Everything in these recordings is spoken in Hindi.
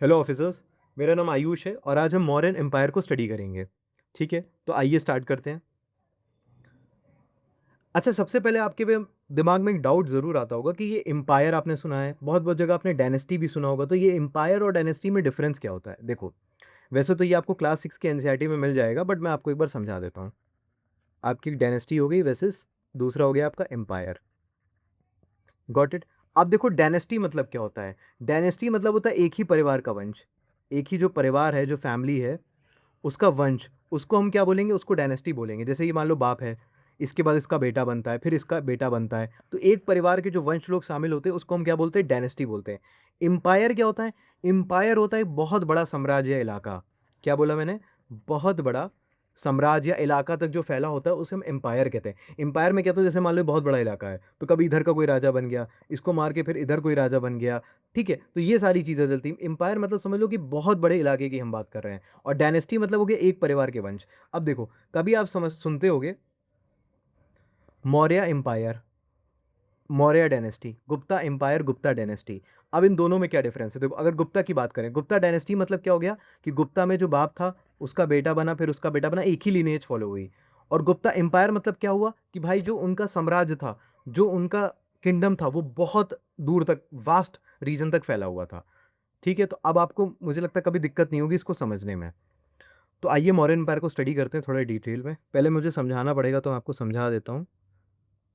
Hello officers. मेरा नाम आयुष है और आज हम मौर्यन एम्पायर को स्टडी करेंगे। ठीक है, तो आइए स्टार्ट करते हैं। अच्छा, सबसे पहले आपके दिमाग में एक डाउट ज़रूर आता होगा कि ये एम्पायर आपने सुना है, बहुत बहुत जगह आपने डायनेस्टी भी सुना होगा, तो ये एम्पायर और डायनेस्टी में डिफरेंस क्या होता है? देखो, वैसे तो ये आपको क्लास 6 के एनसीईआरटी में मिल जाएगा, बट मैं आपको एक बार समझा देता हूँ। आपकी डायनेस्टी हो गई वर्सेस दूसरा हो गया आपका एम्पायर। Got it? अब देखो, डायनेस्टी मतलब क्या होता है? डायनेस्टी मतलब होता है एक ही परिवार का वंश। एक ही जो परिवार है, जो फैमिली है, उसका वंश, उसको हम क्या बोलेंगे? उसको डायनेस्टी बोलेंगे। जैसे ये मान लो बाप है, इसके बाद इसका बेटा बनता है, फिर इसका बेटा बनता है, तो एक परिवार के जो वंश लोग शामिल होते हैं उसको हम क्या बोलते हैं? डायनेस्टी बोलते हैं। एम्पायर क्या होता है? एम्पायर होता है एक बहुत बड़ा साम्राज्य या इलाका। क्या बोला मैंने? बहुत बड़ा साम्राज्य या इलाका तक जो फैला होता है उसे हम एम्पायर कहते हैं। एम्पायर में क्या होता है? जैसे मान लो बहुत बड़ा इलाका है, तो कभी इधर का कोई राजा बन गया, इसको मार के फिर इधर कोई राजा बन गया। ठीक है, तो ये सारी चीज़ें चलती हैं। एम्पायर मतलब समझ लो कि बहुत बड़े इलाके की हम बात कर रहे हैं। और डायनेस्टी मतलब हो गया एक परिवार के वंश। अब देखो, कभी आप समझ सुनते होगे Maurya empire, Maurya dynasty, Gupta empire, Gupta dynasty. अब इन दोनों में क्या डिफरेंस है? देखो, अगर गुप्ता की बात करें, गुप्ता डायनेस्टी मतलब क्या हो गया कि गुप्ता में जो बाप था उसका बेटा बना, फिर उसका बेटा बना, एक ही लीनेज फॉलो हुई। और गुप्ता एम्पायर मतलब क्या हुआ कि भाई जो उनका साम्राज्य था, जो उनका किंगडम था, वो बहुत दूर तक, वास्ट रीजन तक फैला हुआ था। ठीक है, तो अब आपको मुझे लगता है कभी दिक्कत नहीं होगी इसको समझने में। तो आइए मौर्यन एम्पायर को स्टडी करते हैं थोड़ा डिटेल में। पहले मुझे समझाना पड़ेगा तो मैं आपको समझा देता हूँ।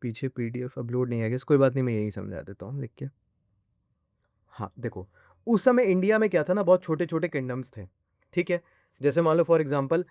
पीछे पीडीएफ अपलोड नहीं है गया, कोई बात नहीं, मैं यही समझा देता हूँ लिख के। हाँ, देखो, उस समय इंडिया में क्या था ना, बहुत छोटे छोटे किंगडम्स थे। ठीक है, जैसे मान लो फॉर एग्जांपल,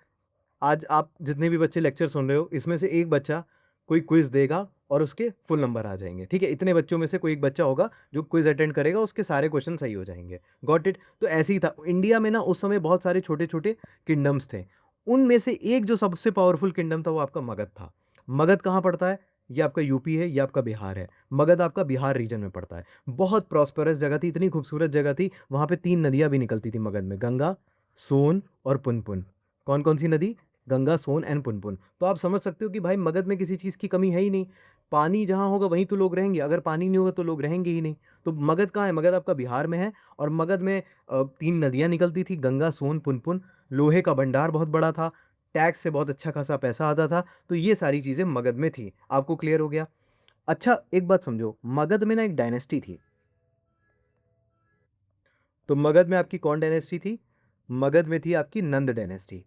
आज आप जितने भी बच्चे लेक्चर सुन रहे हो, इसमें से एक बच्चा कोई क्विज देगा और उसके फुल नंबर आ जाएंगे। ठीक है, इतने बच्चों में से कोई एक बच्चा होगा जो क्विज अटेंड करेगा, उसके सारे क्वेश्चन सही हो जाएंगे। Got it? तो ऐसे ही था इंडिया में ना, उस समय बहुत सारे छोटे छोटे किंगडम्स थे। उनमें से एक जो सबसे पावरफुल किंगडम था वो आपका मगध था। मगध कहाँ पड़ता है? ये आपका यूपी है, ये आपका बिहार है। मगध आपका बिहार रीजन में पड़ता है। बहुत प्रॉस्परस जगह थी, इतनी खूबसूरत जगह थी, वहां पे 3 नदियां भी निकलती थी मगध में, गंगा, सोन और पुनपुन। कौन कौन सी नदी? गंगा, सोन एंड पुनपुन। तो आप समझ सकते हो कि भाई मगध में किसी चीज़ की कमी है ही नहीं। पानी जहाँ होगा वहीं तो लोग रहेंगे, अगर पानी नहीं होगा तो लोग रहेंगे ही नहीं। तो मगध कहाँ है? मगध आपका बिहार में है। और मगध में 3 नदियाँ निकलती थी, गंगा, सोन, पुनपुन। लोहे का भंडार बहुत बड़ा था, टैक्स से बहुत अच्छा खासा पैसा आता था। तो ये सारी चीज़ें मगध में थी। आपको क्लियर हो गया? अच्छा, एक बात समझो, मगध में ना एक डायनेस्टी थी। तो मगध में आपकी कौन डायनेस्टी थी? मगध में थी आपकी नंद डायनेस्टी।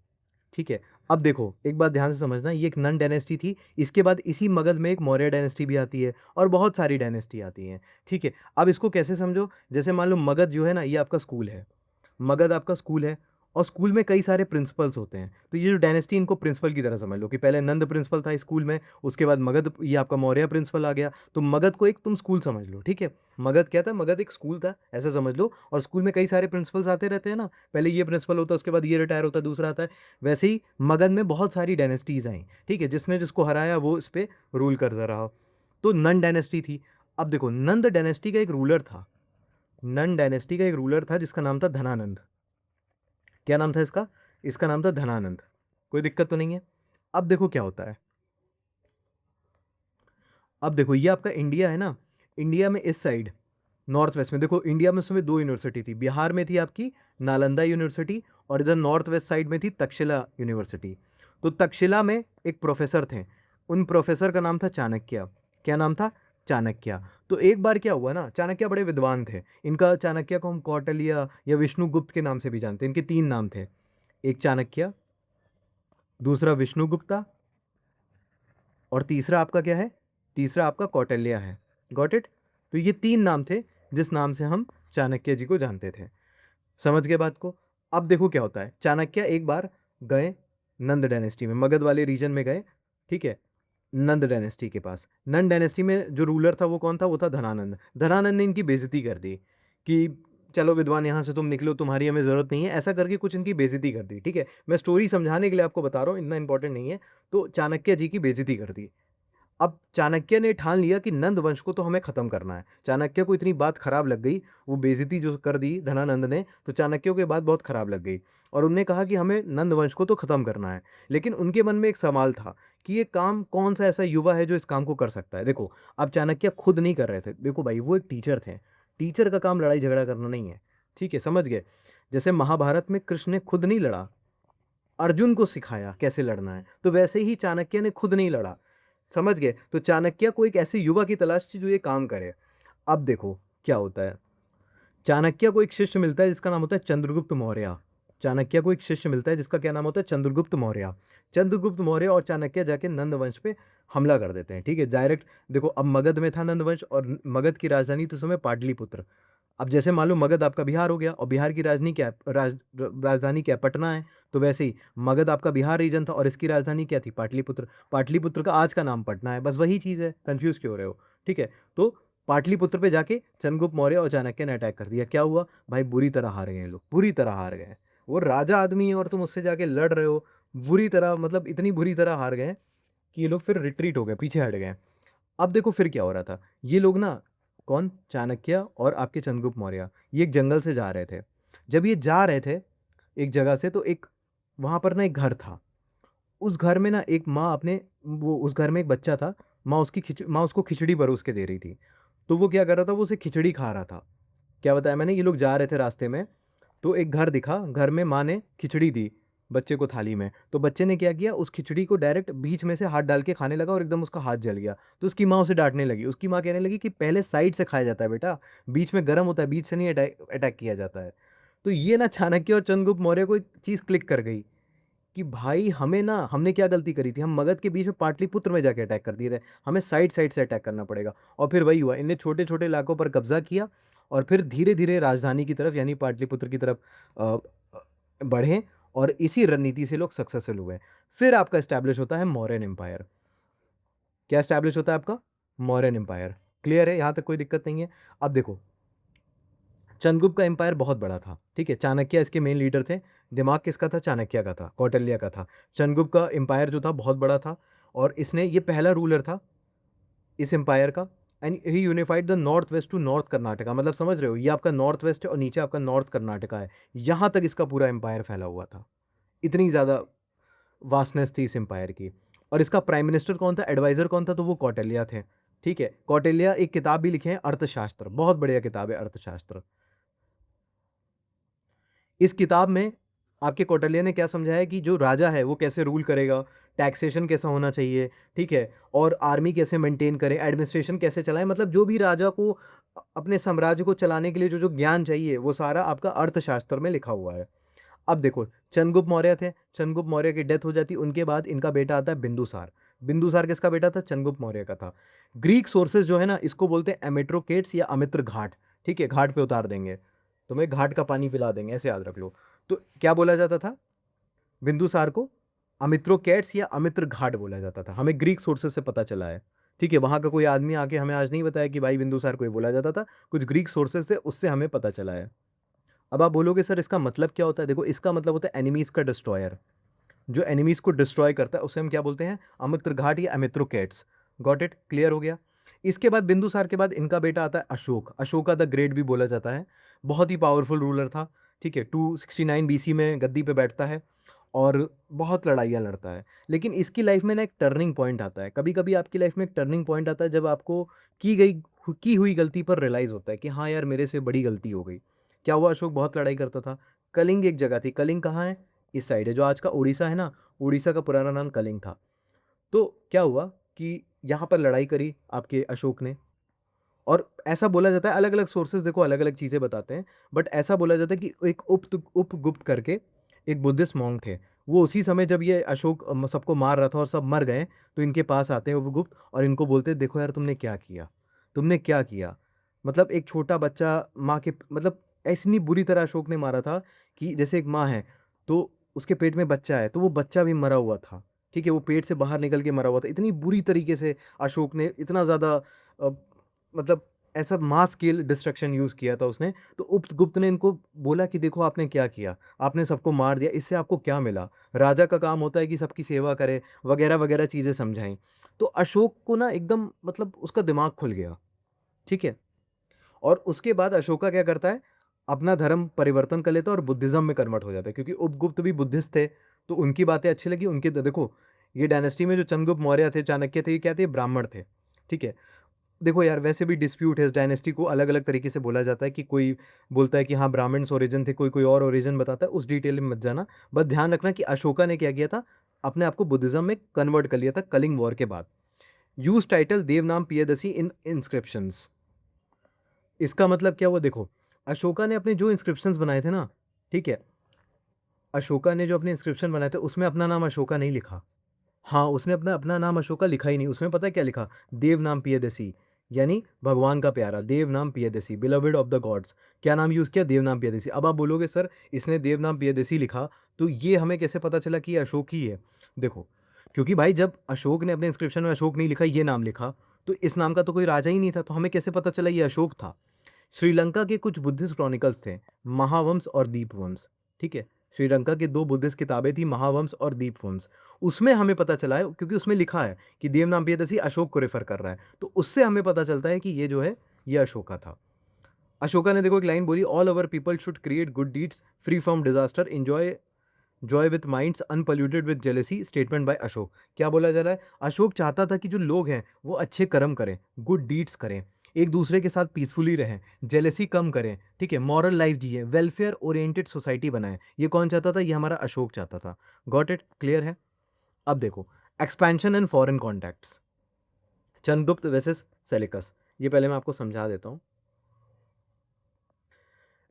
ठीक है, अब देखो एक बात ध्यान से समझना, ये एक नन डायनेस्टी थी। इसके बाद इसी मगध में एक मौर्य डायनेस्टी भी आती है और बहुत सारी डायनेस्टी आती हैं। ठीक है, अब इसको कैसे समझो? जैसे मान लो मगध जो है ना, ये आपका स्कूल है। मगध आपका स्कूल है और स्कूल में कई सारे प्रिंसिपल्स होते हैं। तो ये जो डायनेस्टी, इनको प्रिंसिपल की तरह समझ लो कि पहले नंद प्रिंसिपल था स्कूल में, उसके बाद मगध, ये आपका मौर्य प्रिंसिपल आ गया। तो मगध को एक तुम स्कूल समझ लो। ठीक है, मगध क्या था? मगध एक स्कूल था, ऐसा समझ लो। और स्कूल में कई सारे प्रिंसिपल्स आते रहते हैं ना, पहले ये प्रिंसिपल होता है, उसके बाद ये रिटायर होता है, दूसरा आता है। वैसे ही मगध में बहुत सारी डायनेस्टीज आई। ठीक है, जिसने जिसको हराया वो इस पे रूल करता रहा। तो नन डायनेस्टी थी। अब देखो, नंद डायनेस्टी का एक रूलर था। नन डायनेस्टी का एक रूलर था जिसका नाम था धनानंद। क्या नाम था इसका? इसका नाम था धनानंद। कोई दिक्कत तो नहीं है? अब देखो क्या होता है। अब देखो, ये आपका इंडिया है ना, इंडिया में इस साइड नॉर्थ वेस्ट में देखो, इंडिया में उस समय दो यूनिवर्सिटी थी। बिहार में थी आपकी नालंदा यूनिवर्सिटी, और इधर नॉर्थ वेस्ट साइड में थी तक्षशिला यूनिवर्सिटी। तो तक्षशिला में एक प्रोफेसर थे, उन प्रोफेसर का नाम था चाणक्य। क्या नाम था? चाणक्य। तो एक बार क्या हुआ ना, चाणक्य बड़े विद्वान थे। इनका, चाणक्य को हम कौटिल्य या विष्णुगुप्त के नाम से भी जानते हैं। इनके 3 नाम थे, एक चाणक्य, दूसरा विष्णुगुप्ता, और तीसरा आपका क्या है? तीसरा आपका कौटिल्य है। Got it? तो ये 3 नाम थे जिस नाम से हम चाणक्य जी को जानते थे। समझ गए बात को? अब देखो क्या होता है, चाणक्य एक बार गए नंद डायनेस्टी में, मगध वाले रीजन में गए। ठीक है, नंद डायनेस्टी के पास, नंद डायनेस्टी में जो रूलर था वो कौन था? वो था धनानंद। धनानंद ने इनकी बेइज्जती कर दी कि चलो विद्वान, यहाँ से तुम निकलो, तुम्हारी हमें ज़रूरत नहीं है, ऐसा करके कुछ इनकी बेइज्जती कर दी। ठीक है, मैं स्टोरी समझाने के लिए आपको बता रहा हूँ, इतना इंपॉर्टेंट नहीं है। तो चाणक्य जी की बेइज्जती कर दी। अब चाणक्य ने ठान लिया कि नंद वंश को तो हमें खत्म करना है। चाणक्य को इतनी बात खराब लग गई, वो बेइज्जती जो कर दी धनानंद ने, तो चाणक्य को ये बात बहुत खराब लग गई। और उनने कहा कि हमें नंद वंश को तो खत्म करना है। लेकिन उनके मन में एक सवाल था कि ये काम कौन सा ऐसा युवा है जो इस काम को कर सकता है। देखो, अब चाणक्य खुद नहीं कर रहे थे, देखो भाई वो एक टीचर थे। टीचर का काम लड़ाई झगड़ा करना नहीं है। ठीक है, समझ गए? जैसे महाभारत में कृष्ण ने खुद नहीं लड़ा, अर्जुन को सिखाया कैसे लड़ना है, तो वैसे ही चाणक्य ने खुद नहीं लड़ा। समझ गए? तो चाणक्य को एक ऐसे युवा की तलाश थी जो ये काम करे। अब देखो क्या होता है, चाणक्य को एक शिष्य मिलता है जिसका नाम होता है चंद्रगुप्त मौर्य। चाणक्य को एक शिष्य मिलता है जिसका क्या नाम होता है, चंद्रगुप्त मौर्य। चंद्रगुप्त मौर्य और चाणक्य जाके नंद वंश पे हमला कर देते हैं। ठीक है, डायरेक्ट देखो, अब मगध में था नंद वंश और मगध की राजधानी तो उस समय पाटलिपुत्र। अब जैसे मान लो मगध आपका बिहार हो गया और बिहार की राजधानी क्या है, राजधानी क्या है, पटना है। तो वैसे ही मगध आपका बिहार रीजन था और इसकी राजधानी क्या थी, पाटलिपुत्र। पाटलिपुत्र का आज का नाम पटना है, बस वही चीज़ है, कंफ्यूज क्यों हो रहे हो? ठीक है, तो पाटलिपुत्र पे जाके चंद्रगुप्त मौर्य और चाणक्य ने अटैक कर दिया। क्या हुआ भाई, बुरी तरह हार गए लोग, बुरी तरह हार गए। वो राजा आदमी है और तुम उससे जाके लड़ रहे हो, बुरी तरह, मतलब इतनी बुरी तरह हार गए कि ये लोग फिर रिट्रीट हो गए, पीछे हट गए। अब देखो फिर क्या हो रहा था, ये लोग ना, कौन, चाणक्य और आपके चंद्रगुप्त मौर्य, ये एक जंगल से जा रहे थे। जब ये जा रहे थे एक जगह से, तो एक वहां पर ना एक घर था। उस घर में ना एक माँ अपने, वो उस घर में एक बच्चा था, माँ उसको खिचड़ी परोस के दे रही थी। तो वो क्या कर रहा था, वो उसे खिचड़ी खा रहा था। क्या बताया मैंने, ये लोग जा रहे थे रास्ते में, तो एक घर दिखा, घर में माँ ने खिचड़ी दी बच्चे को थाली में। तो बच्चे ने क्या किया, उस खिचड़ी को डायरेक्ट बीच में से हाथ डाल के खाने लगा और एकदम उसका हाथ जल गया। तो उसकी माँ उसे डांटने लगी, उसकी माँ कहने लगी कि पहले साइड से खाया जाता है बेटा, बीच में गर्म होता है, बीच से नहीं अटैक अटैक किया जाता है। तो ये ना चाणक्य और चंद्रगुप्त मौर्य को एक चीज़ क्लिक कर गई कि भाई हमें ना, हमने क्या गलती करी थी, हम मगध के बीच में पाटलिपुत्र में जाके अटैक कर दिए थे, हमें साइड साइड से अटैक करना पड़ेगा। और फिर वही हुआ, इनने छोटे छोटे इलाकों पर कब्जा किया और फिर धीरे धीरे राजधानी की तरफ यानी पाटलिपुत्र की तरफ अ, बढ़े और इसी रणनीति से लोग सक्सेसफुल हुए। फिर आपका स्टैब्लिश होता है मौर्यन एम्पायर। क्या स्टैब्लिश होता है आपका, मौर्यन एम्पायर। क्लियर है, यहाँ तक कोई दिक्कत नहीं है? अब देखो, चंद्रगुप्त का एम्पायर बहुत बड़ा था, ठीक है, चाणक्य इसके मेन लीडर थे। दिमाग किसका था, चाणक्य का था, कौटिल्य का था। चंद्रगुप्त का एम्पायर जो था बहुत बड़ा था और इसने, ये पहला रूलर था इस एम्पायर का। And he unified the north west to north Karnataka, मतलब समझ रहे हो, ये आपका नॉर्थ वेस्ट है और नीचे आपका नॉर्थ कर्नाटका है। यहाँ तक इसका पूरा एम्पायर फैला हुआ था, इतनी ज़्यादा वास्टनेस थी इस एम्पायर की। और इसका प्राइम मिनिस्टर कौन था, एडवाइजर कौन था, तो वो कौटिल्य थे। ठीक है, कौटिल्य एक किताब भी लिखे हैं, अर्थशास्त्र, बहुत बढ़िया किताब है अर्थशास्त्र। इस किताब में आपके कौटिल्य ने क्या समझाया कि जो राजा है वो कैसे रूल करेगा, टैक्सेशन कैसा होना चाहिए, ठीक है, और आर्मी कैसे मेंटेन करे, एडमिनिस्ट्रेशन कैसे चलाए, मतलब जो भी राजा को अपने साम्राज्य को चलाने के लिए जो जो ज्ञान चाहिए वो सारा आपका अर्थशास्त्र में लिखा हुआ है। अब देखो, चंद्रगुप्त मौर्य थे, चंद्रगुप्त मौर्य की डेथ हो जाती, उनके बाद इनका बेटा आता है बिंदुसार। बिंदुसार किसका बेटा था, चंद्रगुप्त मौर्य का था। ग्रीक सोर्सेज जो है ना, इसको बोलते हैं एमेट्रोकेट्स या अमित्र घाट। ठीक है, घाट पे उतार देंगे, तुम्हें घाट का पानी पिला देंगे, ऐसे याद रख लो। तो क्या बोला जाता था बिंदुसार को, अमित्रोकेट्स या अमित्र घाट बोला जाता था, हमें ग्रीक सोर्सेज से पता चला है। ठीक है, वहां का कोई आदमी आके हमें आज नहीं बताया कि भाई बिंदुसार को ये बोला जाता था, कुछ ग्रीक सोर्सेज से उससे हमें पता चला है। अब आप बोलोगे सर इसका मतलब क्या होता है, देखो इसका मतलब होता है एनिमीज का डिस्ट्रॉयर। जो एनिमीज को डिस्ट्रॉय करता है उसे हम क्या बोलते हैं, अमित्र घाट या अमित्रोकेट्स। गॉट इट, क्लियर हो गया? इसके बाद बिंदुसार के बाद इनका बेटा आता है अशोक, अशोका द ग्रेट भी बोला जाता है। बहुत ही पावरफुल रूलर था। ठीक है, 269 बीसी में गद्दी पे बैठता है और बहुत लड़ाइयाँ लड़ता है। लेकिन इसकी लाइफ में ना एक टर्निंग पॉइंट आता है, कभी कभी आपकी लाइफ में एक टर्निंग पॉइंट आता है जब आपको की हुई गलती पर रियलाइज होता है कि हाँ यार मेरे से बड़ी गलती हो गई। क्या हुआ, अशोक बहुत लड़ाई करता था। कलिंग एक जगह थी, कलिंग कहाँ है, इस साइड है, जो आज का उड़ीसा है ना, उड़ीसा का पुराना नाम कलिंग था। तो क्या हुआ कि यहाँ पर लड़ाई करी आपके अशोक ने। और ऐसा बोला जाता है, अलग अलग सोर्सेज देखो अलग अलग चीज़ें बताते हैं, बट ऐसा बोला जाता है कि एक उपगुप्त करके एक बुद्धिस्ट मॉन्क थे। वो उसी समय जब ये अशोक सबको मार रहा था और सब मर गए, तो इनके पास आते हैं उपगुप्त और इनको बोलते हैं देखो यार तुमने क्या किया, तुमने क्या किया। मतलब एक छोटा बच्चा माँ के, मतलब ऐसी बुरी तरह अशोक ने मारा था कि जैसे एक माँ है तो उसके पेट में बच्चा है, तो वो बच्चा भी मरा हुआ था। ठीक है, वो पेट से बाहर निकल के मरा हुआ था, इतनी बुरी तरीके से अशोक ने, इतना ज़्यादा मतलब ऐसा मास स्केल डिस्ट्रक्शन यूज़ किया था उसने। तो उपगुप्त ने इनको बोला कि देखो आपने क्या किया, आपने सबको मार दिया, इससे आपको क्या मिला, राजा का काम होता है कि सबकी सेवा करे, वगैरह वगैरह चीज़ें समझाई। तो अशोक को ना एकदम, मतलब उसका दिमाग खुल गया। ठीक है, और उसके बाद अशोका क्या करता है, अपना धर्म परिवर्तन कर लेता है और बुद्धिज्म में कन्वर्ट हो जाता है, क्योंकि उपगुप्त भी बुद्धिस्ट थे। तो उनकी बातें अच्छी लगी, उनके देखो ये डायनेस्टी में जो चंद्रगुप्त मौर्य थे, चाणक्य थे, ये क्या थे, ब्राह्मण थे। ठीक है, देखो यार, वैसे भी डिस्प्यूट है, इस डायनेस्टी को अलग अलग तरीके से बोला जाता है, कि कोई बोलता है कि हाँ ब्राह्मण्स ओरिजिन थे, कोई कोई और ओरिजिन बताता है, उस डिटेल में मत जाना। बस ध्यान रखना कि अशोका ने क्या किया था, अपने आप को बुद्धिज्म में कन्वर्ट कर लिया था कलिंग वॉर के बाद। यूज टाइटल देवनाम पियदसी इन इंस्क्रिप्शंस। इसका मतलब क्या हुआ, देखो अशोका ने अपने जो इंस्क्रिप्शंस बनाए थे ना, ठीक है, अशोका ने जो अपने इंस्क्रिप्शन बनाए थे उसमें अपना नाम अशोका नहीं लिखा। हाँ, उसने अपना अपना नाम अशोका लिखा ही नहीं, उसमें पता है क्या लिखा, देव नाम पियदसी, यानी भगवान का प्यारा, देव नाम पियदसी, बिलोवेड ऑफ द गॉड्स। क्या नाम यूज़ किया, देव नाम पियदसी। अब आप बोलोगे सर इसने देव नाम पियदसी लिखा, तो ये हमें कैसे पता चला कि ये अशोक ही है। देखो, क्योंकि भाई जब अशोक ने अपने इंस्क्रिप्शन में अशोक नहीं लिखा, ये नाम लिखा, तो इस नाम का तो कोई राजा ही नहीं था, तो हमें कैसे पता चला ये अशोक था। श्रीलंका के कुछ बुद्धिस्ट क्रॉनिकल्स थे, महावंश और दीपवंश, ठीक है, श्रीलंका की दो बुद्धिस्ट किताबें थी, महावंश और दीपवंश। उसमें हमें पता चला है, क्योंकि उसमें लिखा है कि देवनाम पियदसी अशोक को रेफर कर रहा है, तो उससे हमें पता चलता है कि ये जो है ये अशोका था। अशोका ने देखो एक लाइन बोली, all over people should create good deeds free from disaster, enjoy Joy with minds unpolluted with jealousy, statement by Ashok. क्या बोला जा रहा है, अशोक चाहता था कि जो लोग हैं वो अच्छे कर्म करें, गुड डीड्स करें, एक दूसरे के साथ पीसफुली रहें, जेलेसी कम करें, ठीक है, मॉरल लाइफ जिए, वेलफेयर ओरिएंटेड सोसाइटी बनाएं। ये कौन चाहता था, ये हमारा अशोक चाहता था। गॉट इट, क्लियर है। अब देखो, expansion and foreign contacts, Chandragupta versus Seleucus, ये पहले मैं आपको समझा देता हूँ।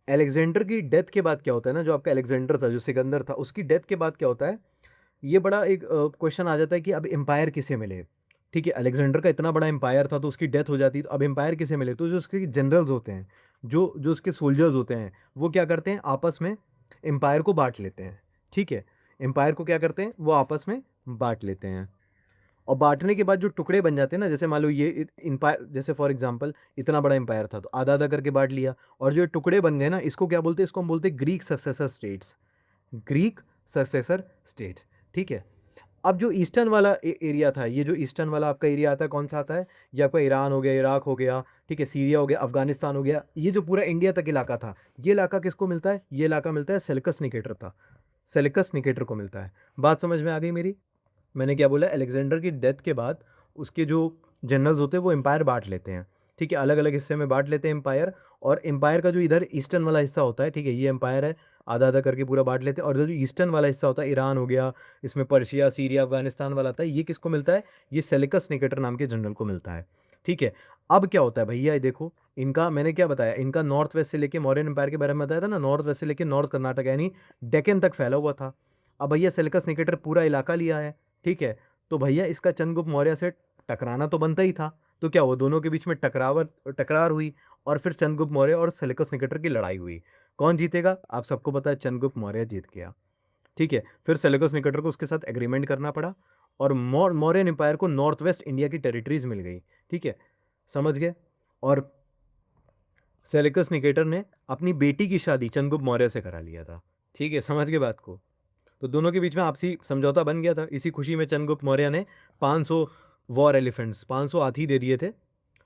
अलेक्जेंडर की डेथ के बाद क्या होता है ना, जो आपका अलेक्जेंडर था, जो सिकंदर था, उसकी डेथ के बाद क्या होता है, ये बड़ा एक क्वेश्चन आ जाता है कि अब एम्पायर किसे मिले। ठीक है, अलेक्जेंडर का इतना बड़ा एम्पायर था, तो उसकी डेथ हो जाती, तो अब एम्पायर किसे मिले, तो जो उसके जनरल्स होते हैं, जो जो उसके सोल्जर्स होते हैं, वो क्या करते हैं, आपस में एम्पायर को बांट लेते हैं। ठीक है, एम्पायर को क्या करते हैं, वो आपस में बांट लेते हैं, और बांटने के बाद जो टुकड़े बन जाते हैं ना, जैसे मान लो ये एम्पायर, जैसे फॉर एग्जांपल इतना बड़ा एम्पायर था, तो आधा आधा करके बांट लिया, और जो टुकड़े बन गए ना, इसको क्या बोलते हैं, इसको हम बोलते हैं Greek successor states, Greek successor states. ठीक है, अब जो ईस्टर्न वाला एरिया था, ये जो ईस्टर्न वाला आपका एरिया आता है, कौन सा आता है, ये आपका ईरान हो गया, इराक हो गया, ठीक है, सीरिया हो गया, अफगानिस्तान हो गया, ये जो पूरा इंडिया तक इलाका था, ये इलाका किसको मिलता है, ये इलाका मिलता है सेल्कस निकेटर था, सेल्कस निकेटर को मिलता है। बात समझ में आ गई मेरी। मैंने क्या बोला, अलेक्जेंडर की डेथ के बाद उसके जो जनरल्स होते हैं वो एम्पायर बांट लेते हैं। ठीक है, अलग अलग हिस्से में बांट लेते हैं एम्पायर, और एम्पायर का जो इधर ईस्टर्न वाला हिस्सा होता है, ठीक है, ये एम्पायर है, आधा आधा करके पूरा बांट लेते हैं, और जो ईस्टर्न वाला हिस्सा होता है, ईरान हो गया, इसमें पर्शिया, सीरिया, अफगानिस्तान वाला आता है, ये किसको मिलता है, ये सेलिकस निकेटर नाम के जनरल को मिलता है। ठीक है, अब क्या होता है भैया, ये देखो, इनका मैंने क्या बताया, इनका नॉर्थ वेस्ट से लेके मौर्यन एम्पायर के बारे में बताया था ना, नॉर्थ वेस्ट से लेके नॉर्थ कर्नाटक यानी डेक्कन तक फैला हुआ था। अब भैया सेलिकस निकेटर पूरा इलाका लिया है, ठीक है, तो भैया इसका चंद्रगुप्त मौर्य से टकराना तो बनता ही था, तो क्या हुआ, दोनों के बीच में टकरार हुई, और फिर चंद्रगुप्त मौर्य और सेल्यूकस निकेटर की लड़ाई हुई। कौन जीतेगा, आप सबको पता है, चंद्रगुप्त मौर्य जीत गया। ठीक है, फिर सेल्यूकस निकेटर को उसके साथ एग्रीमेंट करना पड़ा, और मौर्यन एम्पायर को नॉर्थ वेस्ट इंडिया की टेरिटरीज मिल गई। ठीक है, समझ गए। और सेल्यूकस निकेटर ने अपनी बेटी की शादी चंद्रगुप्त मौर्य से करा लिया था। ठीक है, समझ गए बात को। तो दोनों के बीच में आपसी समझौता बन गया था, इसी खुशी में चंद्रगुप्त मौर्य ने 500 वॉर एलिफेंट्स, 500 हाथी दे दिए थे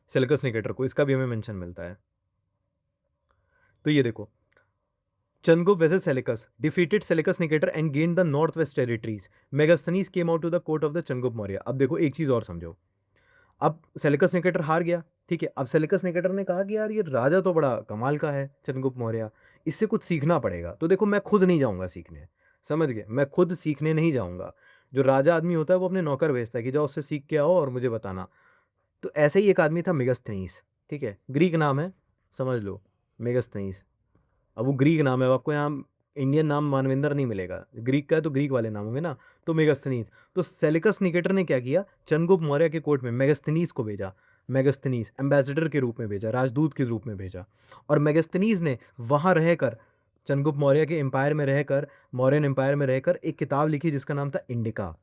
सेल्यूकस निकेटर को, इसका भी हमें मेंशन मिलता है। तो ये देखो, Chandragupta versus Seleucus defeated Seleucus Nicator and gain the north west territories, Megasthenes came out to the court of the Chandragupta Maurya. अब देखो एक चीज और समझो, अब सेल्यूकस निकेटर हार गया, ठीक है, अब सेल्यूकस निकेटर ने कहा कि यार ये राजा तो बड़ा कमाल का है चंद्रगुप्त मौर्य, इससे कुछ सीखना पड़ेगा, तो देखो मैं खुद नहीं जाऊंगा सीखने, समझ गए, मैं खुद सीखने नहीं जाऊंगा। जो राजा आदमी होता है वो अपने नौकर भेजता है कि जाओ उससे सीख के आओ और मुझे बताना। तो ऐसे ही एक आदमी था मेगास्थनीस, ठीक है, ग्रीक नाम है, समझ लो, मेगास्थनीस। अब वो ग्रीक नाम है, अब आपको यहाँ इंडियन नाम मानवेंद्र नहीं मिलेगा, ग्रीक का है तो ग्रीक वाले नाम होंगे ना, तो मेगास्थनीस। तो सेल्यूकस निकेटर ने क्या किया, चंद्रगुप्त मौर्य के कोर्ट में मेगास्थनीस को भेजा, मेगास्थनीस एम्बेसडर के रूप में भेजा, राजदूत के रूप में भेजा, और मेगास्थनीस ने वहाँ रहकर, चंद्रगुप्त मौर्य के एम्पायर में रहकर, मौर्यन एम्पायर में रहकर एक किताब लिखी जिसका नाम था इंडिका।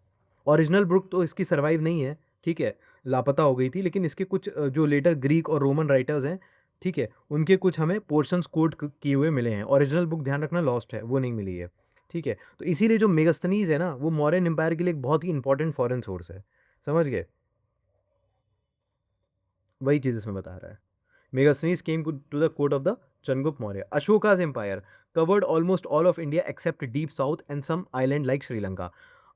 ओरिजिनल बुक तो इसकी सर्वाइव नहीं है, ठीक है, लापता हो गई थी, लेकिन इसके कुछ जो लेटर ग्रीक और रोमन राइटर्स हैं, ठीक है, उनके कुछ हमें पोर्शंस कोट किए हुए मिले हैं। ओरिजिनल बुक ध्यान रखना लॉस्ट है, वो नहीं मिली है। ठीक है, तो इसीलिए जो मेगास्थनीज है ना, वो मौर्यन एम्पायर के लिए एक बहुत ही इंपॉर्टेंट फॉरेन सोर्स है, समझ गए, वही चीज़ इसमें बता रहा है। Megasthenes came to the court of the Chandragupta Maurya. Ashoka's empire covered almost all of India except deep south and some island like Sri Lanka.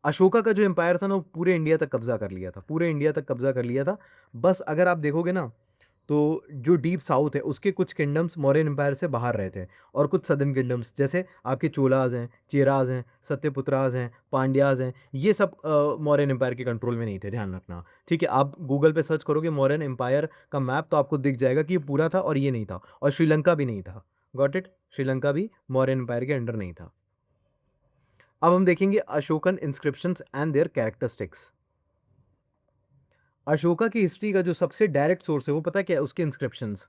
Ashoka का जो एम्पायर था ना, वो पूरे इंडिया तक कब्जा कर लिया था, पूरे इंडिया तक कब्जा कर लिया था। बस अगर आप देखोगे ना, तो जो डीप साउथ है उसके कुछ किंगडम्स मौर्यन एम्पायर से बाहर रहे थे, और कुछ सदर्न किंगडम्स जैसे आपके चोलाज हैं, चेराज हैं, सत्यपुत्राज हैं, पांड्याज हैं, ये सब मौर्यन एम्पायर के कंट्रोल में नहीं थे, ध्यान रखना। ठीक है, आप गूगल पे सर्च करोगे मौर्यन एम्पायर का मैप तो आपको दिख जाएगा कि ये पूरा था और ये नहीं था, और श्रीलंका भी नहीं था। Got it? श्रीलंका भी मौर्यन एम्पायर के अंडर नहीं था। अब हम देखेंगे Ashokan inscriptions and there characteristics. Ashoka की हिस्ट्री का जो सबसे डायरेक्ट सोर्स है वो पता क्या है? उसके इंस्क्रिप्शंस।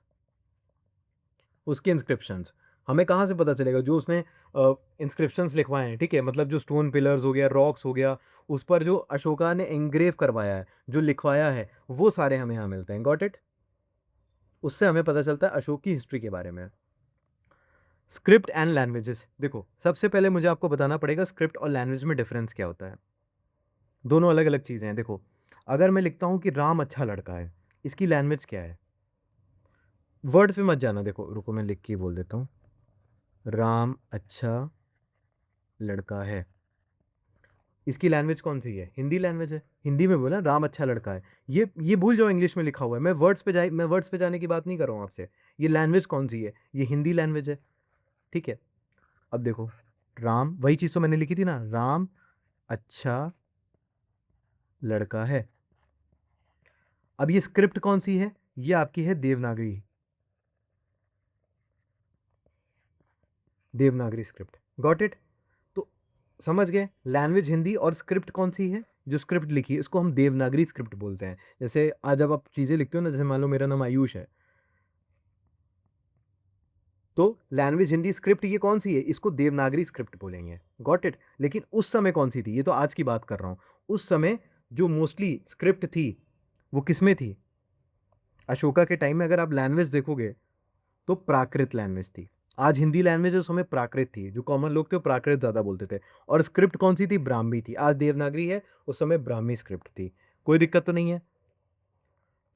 उसके इंस्क्रिप्शंस हमें कहाँ से पता चलेगा? जो उसने इंस्क्रिप्शंस लिखवाए हैं, ठीक है, मतलब जो स्टोन पिलर्स हो गया, रॉक्स हो गया, उस पर जो अशोका ने एंग्रेव करवाया है, जो लिखवाया है, वो सारे हमें यहाँ मिलते हैं। Got it? उससे हमें पता चलता है अशोक की हिस्ट्री के बारे में। स्क्रिप्ट एंड लैंग्वेजेस, देखो सबसे पहले मुझे आपको बताना पड़ेगा स्क्रिप्ट और लैंग्वेज में डिफरेंस क्या होता है। दोनों अलग अलग चीज़ें हैं। देखो, अगर मैं लिखता हूँ कि राम अच्छा लड़का है, इसकी लैंग्वेज क्या है? वर्ड्स पे मत जाना, देखो रुको मैं लिख के ही बोल देता हूँ। राम अच्छा लड़का है, इसकी लैंग्वेज कौन सी है? हिंदी लैंग्वेज है। हिंदी में बोला राम अच्छा लड़का है, ये भूल जाओ इंग्लिश में लिखा हुआ है। मैं वर्ड्स पे जाने की बात नहीं कर रहा हूँ आपसे। ये लैंग्वेज कौन सी है? ये हिंदी लैंग्वेज है। ठीक है, अब देखो, राम, वही चीज़ तो मैंने लिखी थी ना, राम अच्छा लड़का है। अब ये स्क्रिप्ट कौन सी है? ये आपकी है Devanagari. Devanagari script. Got it? तो समझ गए, लैंग्वेज हिंदी और स्क्रिप्ट कौन सी है? जो स्क्रिप्ट लिखी है इसको हम देवनागरी स्क्रिप्ट बोलते हैं। जैसे आज जब आप चीज़ें लिखते हो ना, जैसे मान लो मेरा नाम आयुष है, तो लैंग्वेज हिंदी, स्क्रिप्ट ये कौन सी है? इसको देवनागरी स्क्रिप्ट बोलेंगे। Got it? लेकिन उस समय कौन सी थी? ये तो आज की बात कर रहा हूँ। उस समय जो मोस्टली स्क्रिप्ट थी वो किस में थी? अशोका के टाइम में अगर आप लैंग्वेज देखोगे तो प्राकृत लैंग्वेज थी। आज हिंदी लैंग्वेज उस समय प्राकृत थी, जो कॉमन लोग थे वो प्राकृत ज़्यादा बोलते थे। और स्क्रिप्ट कौन सी थी? ब्राह्मी थी। आज देवनागरी है, उस समय ब्राह्मी स्क्रिप्ट थी। कोई दिक्कत तो नहीं है?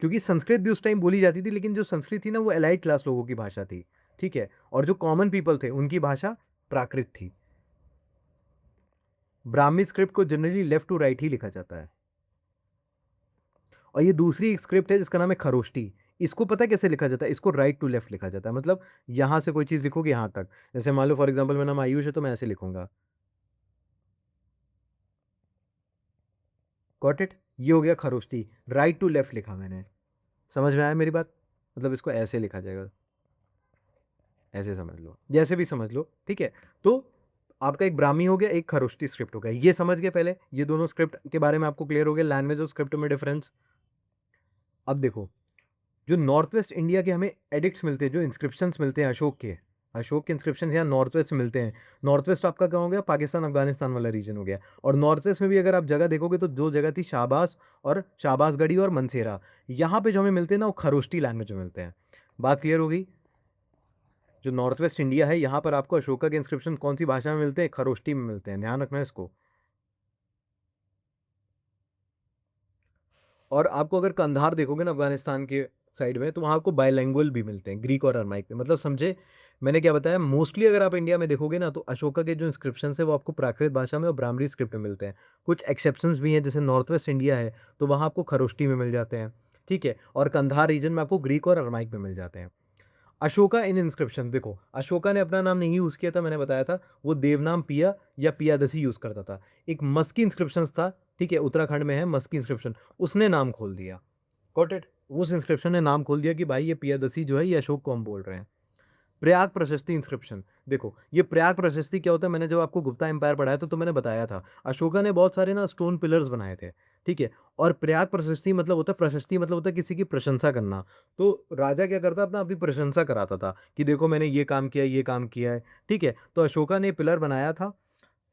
क्योंकि संस्कृत भी उस टाइम बोली जाती थी, लेकिन जो संस्कृत थी ना वो एलाइट क्लास लोगों की भाषा थी। ठीक है, और जो कॉमन पीपल थे उनकी भाषा प्राकृत थी। ब्राह्मी स्क्रिप्ट को जनरली लेफ्ट टू राइट ही लिखा जाता है। और ये दूसरी एक स्क्रिप्ट है जिसका नाम है खरोष्टी। इसको पता है कैसे लिखा जाता है? इसको राइट टू लेफ्ट लिखा जाता है। मतलब यहाँ से कोई चीज़ लिखोगे यहाँ तक। जैसे मान लो फॉर एग्जाम्पल मेरा नाम आयुष है तो मैं ऐसे लिखूंगा। Got it? ये हो गया खरोष्टी, राइट टू लेफ्ट लिखा मैंने। समझ में आया मेरी बात? मतलब इसको ऐसे लिखा जाएगा, ऐसे समझ लो, जैसे भी समझ लो। ठीक है, तो आपका एक ब्राह्मी हो गया, एक खरोष्टी स्क्रिप्ट हो गया। ये समझ गए पहले? ये दोनों स्क्रिप्ट के बारे में आपको क्लियर हो गया, लैंग्वेज और स्क्रिप्ट में डिफरेंस। अब देखो, जो नॉर्थ वेस्ट इंडिया के हमें एडिक्ट्स मिलते हैं, जो इंस्क्रिप्शंस मिलते हैं अशोक के इंस्क्रिप्शन यहाँ नॉर्थ वेस्ट में मिलते हैं। नॉर्थ वेस्ट आपका क्या हो गया? पाकिस्तान अफगानिस्तान वाला रीजन हो गया। और नॉर्थ वेस्ट में भी अगर आप जगह देखोगे तो जो जगह थी शाहबाज और शाहबाजगढ़ी और मनसेरा, यहाँ पे जो हमें मिलते हैं ना वो खरोष्टी लैंग्वेज में मिलते हैं। बात क्लियर हो गई? जो नॉर्थ वेस्ट इंडिया है यहाँ पर आपको अशोका के इंस्क्रिप्शन कौन सी भाषा में मिलते हैं? खरोष्टी में मिलते हैं, ध्यान रखना है इसको। और आपको अगर कंधार देखोगे ना अफगानिस्तान के साइड में, तो वहाँ आपको बायलैंग्वेज भी मिलते हैं, ग्रीक और अरमाइक में। मतलब समझे मैंने क्या बताया? मोस्टली अगर आप इंडिया में देखोगे ना तो अशोका के जो इंस्क्रिप्शन है वो आपको प्राकृत भाषा में और ब्राह्मणी स्क्रिप्ट में मिलते हैं। कुछ एक्सेप्शंस भी हैं, जैसे नॉर्थ वेस्ट इंडिया है तो वहाँ आपको खरोष्टी में मिल जाते हैं। ठीक है, और कंधार रीजन में आपको ग्रीक और अरमाइक में मिल जाते हैं। अशोका इन इंस्क्रिप्शन, देखो अशोका ने अपना नाम नहीं यूज़ किया था, मैंने बताया था। वो देवनाम पिया या पियादसी यूज़ करता था। एक मस्की इंस्क्रिप्शन था, ठीक है, उत्तराखंड में है मस्की इंस्क्रिप्शन, उसने नाम खोल दिया। Got it? उस इंस्क्रिप्शन ने नाम खोल दिया कि भाई ये पियादसी जो है ये अशोक को हम बोल रहे हैं। प्रयाग प्रशस्ति इंस्क्रिप्शन, देखो ये प्रयाग प्रशस्ति क्या होता है? मैंने जब आपको गुप्ता एम्पायर पढ़ाया था तो मैंने बताया था अशोका ने बहुत सारे ना स्टोन पिलर्स बनाए थे। ठीक है, और प्रयाग प्रशस्ति मतलब होता है, प्रशस्ति मतलब होता है किसी की प्रशंसा करना। तो राजा क्या करता अपना अपनी प्रशंसा कराता था कि देखो मैंने ये काम किया, ये काम किया है। ठीक है, तो अशोका ने पिलर बनाया था।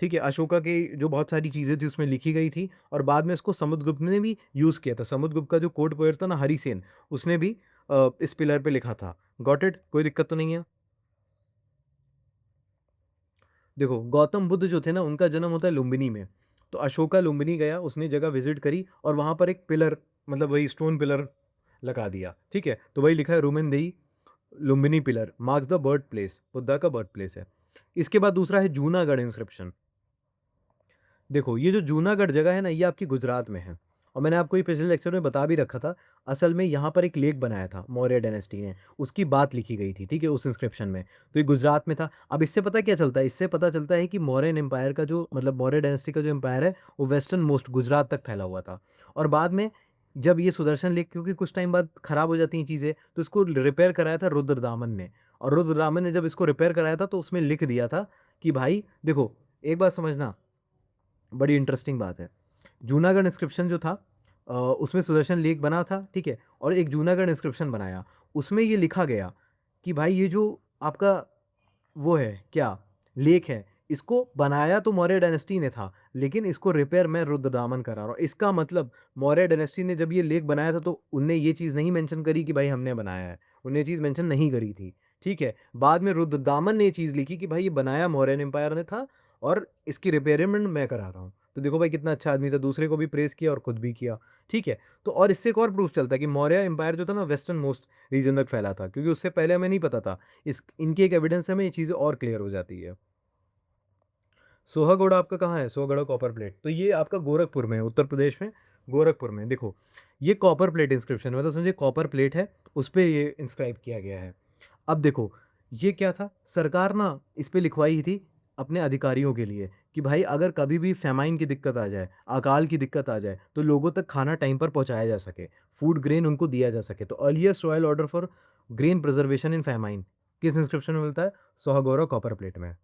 ठीक है, अशोका की जो बहुत सारी चीज़ें थी उसमें लिखी गई थी, और बाद में इसको समुद्रगुप्त ने भी यूज़ किया था। समुद्रगुप्त का जो कोड पोएट था ना हरिसेन, उसने भी इस पिलर पे लिखा था। Got it? कोई दिक्कत तो नहीं है? देखो गौतम बुद्ध जो थे ना उनका जन्म होता है लुम्बिनी में। तो अशोका लुम्बिनी गया, उसने जगह विजिट करी और वहाँ पर एक पिलर, मतलब वही स्टोन पिलर लगा दिया। ठीक है, तो वही लिखा है रोमन देई Lumbini pillar marks the birth place, Buddha का बर्थ प्लेस है। इसके बाद दूसरा है जूनागढ़ इंस्क्रिप्शन। देखो ये जो जूनागढ़ जगह है ना ये आपकी गुजरात में है। और मैंने आपको ये पिछले लेक्चर में बता भी रखा था, असल में यहाँ पर एक लेक बनाया था मौर्य डायनेस्टी ने, उसकी बात लिखी गई थी, ठीक है, उस इंस्क्रिप्शन में। तो ये गुजरात में था। अब इससे पता क्या चलता है? इससे पता चलता है कि मौर्यन एम्पायर का जो मतलब मौर्य डायनेस्टी का जो एम्पायर है, वो वेस्टर्न मोस्ट गुजरात तक फैला हुआ था। और बाद में जब ये सुदर्शन लेक, क्योंकि कुछ टाइम बाद खराब हो जाती हैं चीज़ें, तो इसको रिपेयर कराया था रुद्रदामन ने। और रुद्रदामन ने जब इसको रिपेयर कराया था, तो उसमें लिख दिया था कि भाई देखो, एक बात समझना, बड़ी इंटरेस्टिंग बात है। जूनागढ़ इंस्क्रिप्शन जो था, उसमें सुदर्शन लेक बना था, ठीक है? और एक जूनागढ़ इंस्क्रिप्शन बनाया, उसमें ये लिखा गया कि भाई ये जो आपका वो है क्या, लेक है, इसको बनाया तो मौर्य डायनेस्टी ने था, लेकिन इसको रिपेयर मैं रुद्रदामन करा रहा हूँ। इसका मतलब मौर्य डायनेस्टी ने जब ये लेक बनाया था, तो उनने ये चीज़ नहीं मेंशन करी कि भाई हमने बनाया है, उन्होंने ये चीज़ मेंशन नहीं करी थी, ठीक है? बाद में रुद्रदामन ने ये चीज़ लिखी कि भाई ये बनाया मौर्यन एम्पायर ने था और इसकी रिपेयरमेंट मैं करा रहा हूँ। तो देखो भाई कितना अच्छा आदमी था, दूसरे को भी प्रेज़ किया और खुद भी किया, ठीक है? तो और इससे एक और प्रूफ चलता है कि मौर्य एम्पायर जो था ना, वेस्टर्न मोस्ट रीजन तक फैला था, क्योंकि उससे पहले हमें नहीं पता था। इस इनकी एक एविडेंस से हमें ये चीज़ें और क्लियर हो जाती है। सोहागोड़ा आपका कहाँ है? सोहागोड़ा कॉपर प्लेट, तो ये आपका गोरखपुर में है, उत्तर प्रदेश में, गोरखपुर में। देखो, ये कॉपर प्लेट इंस्क्रिप्शन है, मतलब समझिए कॉपर प्लेट है, उस पे ये इंस्क्राइब किया गया है। अब देखो, ये क्या था? सरकार ना इस पे लिखवाई थी अपने अधिकारियों के लिए कि भाई अगर कभी भी फ़ेमाइन की दिक्कत आ जाए, अकाल की दिक्कत आ जाए, तो लोगों तक खाना टाइम पर पहुँचाया जा सके, फूड ग्रेन उनको दिया जा सके। तो earliest royal order for grain preservation in famine किस इंस्क्रिप्शन में मिलता है? सोहागोरा कॉपर प्लेट में।